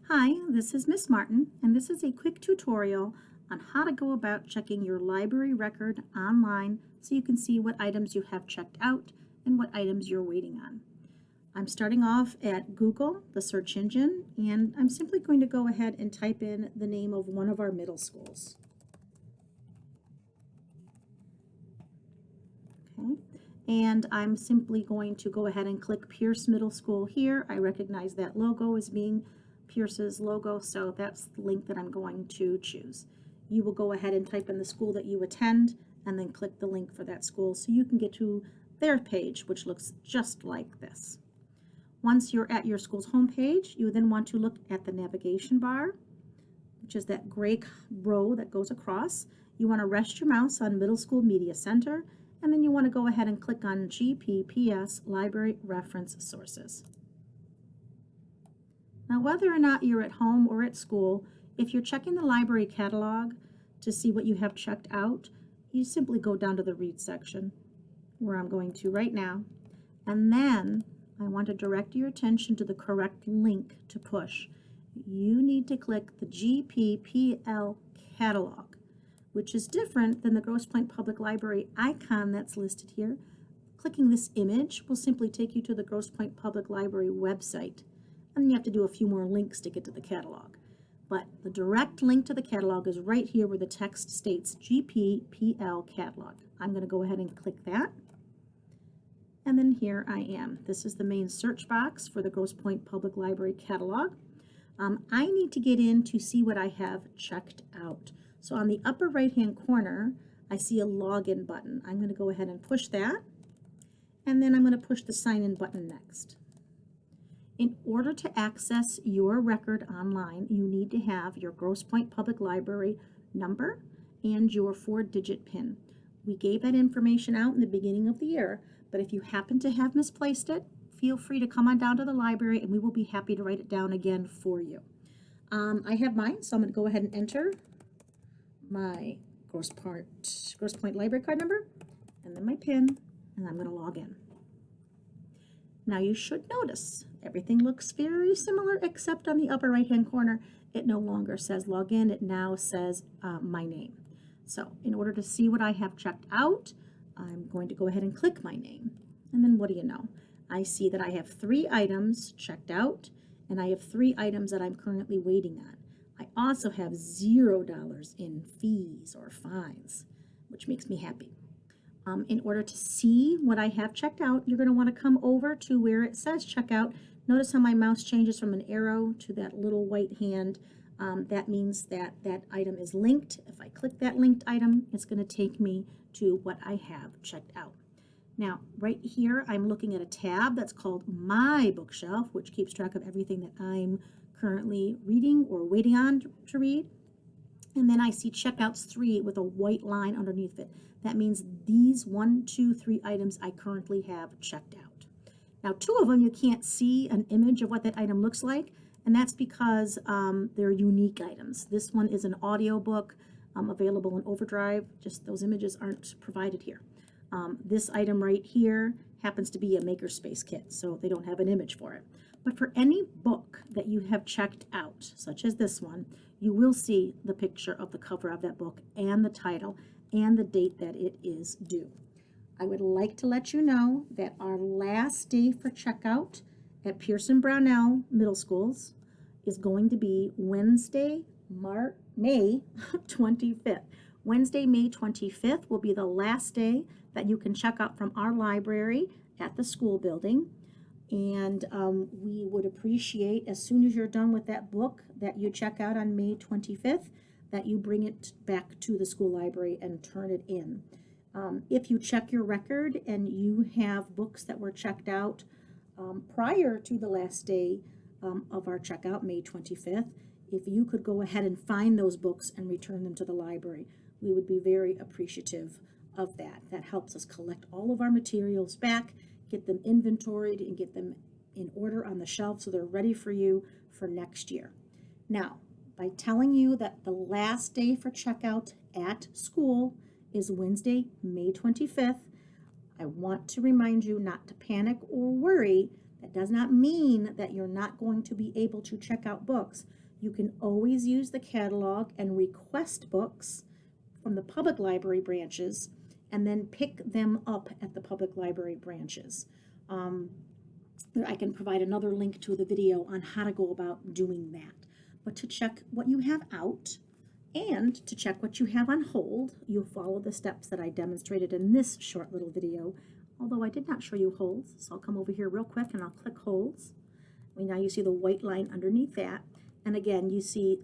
Hi, this is Miss Martin, and this is a quick tutorial on how to go about checking your library record online so you can see what items you have checked out and what items you're waiting on. I'm starting off at Google, the search engine, and I'm simply going to go ahead and type in the name of one of our middle schools. Okay, and I'm simply going to go ahead and click Pierce Middle School here. I recognize that logo as being Pierce's logo, so that's the link that I'm going to choose. You will go ahead and type in the school that you attend and then click the link for that school so you can get to their page, which looks just like this. Once you're at your school's homepage, you then want to look at the navigation bar, which is that gray row that goes across. You want to rest your mouse on Middle School Media Center, and then you want to go ahead and click on GPPS Library Reference Sources. Now, whether or not you're at home or at school, if you're checking the library catalog to see what you have checked out, you simply go down to the Read section, where I'm going to right now, and then I want to direct your attention to the correct link to push. You need to click the GPPL catalog, which is different than the Grosse Pointe Public Library icon that's listed here. Clicking this image will simply take you to the Grosse Pointe Public Library website, and you have to do a few more links to get to the catalog. But the direct link to the catalog is right here where the text states GPPL catalog. I'm going to go ahead and click that. And then here I am. This is the main search box for the Grosse Pointe Public Library catalog. I need to get in to see what I have checked out. So on the upper right-hand corner, I see a login button. I'm going to go ahead and push that, and then I'm going to push the sign in button next. In order to access your record online, you need to have your Grosse Pointe Public Library number and your 4-digit PIN. We gave that information out in the beginning of the year, but if you happen to have misplaced it, feel free to come on down to the library and we will be happy to write it down again for you. I have mine, so I'm going to go ahead and enter my Grosse Pointe Library card number and then my PIN, and I'm going to log in. Now you should notice everything looks very similar except on the upper right hand corner it no longer says login, it now says my name. So in order to see what I have checked out, I'm going to go ahead and click my name, and then what do you know? I see that I have 3 items checked out and I have 3 items that I'm currently waiting on. I also have $0 in fees or fines, which makes me happy. In order to see what I have checked out, you're going to want to come over to where it says checkout. Notice how my mouse changes from an arrow to that little white hand. That means that that item is linked. If I click that linked item, it's going to take me to what I have checked out. Now, right here, I'm looking at a tab that's called My Bookshelf, which keeps track of everything that I'm currently reading or waiting on to read. And then I see checkouts 3 with a white line underneath it. That means these 1, 2, 3 items I currently have checked out. Now, 2 of them you can't see an image of what that item looks like, and that's because they're unique items. This one is an audiobook available in Overdrive. Just those images aren't provided here. This item right here happens to be a Makerspace kit, so they don't have an image for it. But for any book that you have checked out, such as this one, you will see the picture of the cover of that book and the title and the date that it is due. I would like to let you know that our last day for checkout at Pierce and Brownell Middle Schools is going to be Wednesday, May 25th. Wednesday, May 25th will be the last day that you can check out from our library at the school building. And we would appreciate, as soon as you're done with that book that you check out on May 25th, that you bring it back to the school library and turn it in. If you check your record and you have books that were checked out prior to the last day of our checkout, May 25th, if you could go ahead and find those books and return them to the library, we would be very appreciative of that. That helps us collect all of our materials back, get them inventoried, and get them in order on the shelf so they're ready for you for next year. Now, by telling you that the last day for checkout at school is Wednesday, May 25th, I want to remind you not to panic or worry That does not mean that you're not going to be able to check out books. You can always use the catalog and request books from the public library branches and then pick them up at the public library branches. I can provide another link to the video on how to go about doing that. But to check what you have out and to check what you have on hold, you'll follow the steps that I demonstrated in this short little video, although I did not show you holds. So I'll come over here real quick and I'll click holds. Now you see the white line underneath that. And again, you see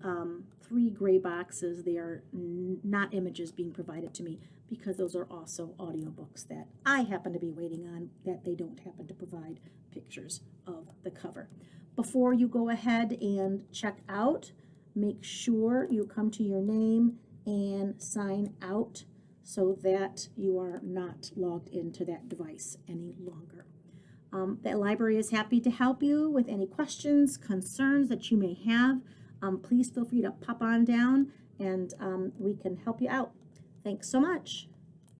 3 gray boxes. They are not images being provided to me because those are also audiobooks that I happen to be waiting on that they don't happen to provide pictures of the cover. Before you go ahead and check out, make sure you come to your name and sign out so that you are not logged into that device any longer. The library is happy to help you with any questions, concerns that you may have. Please feel free to pop on down and we can help you out. Thanks so much.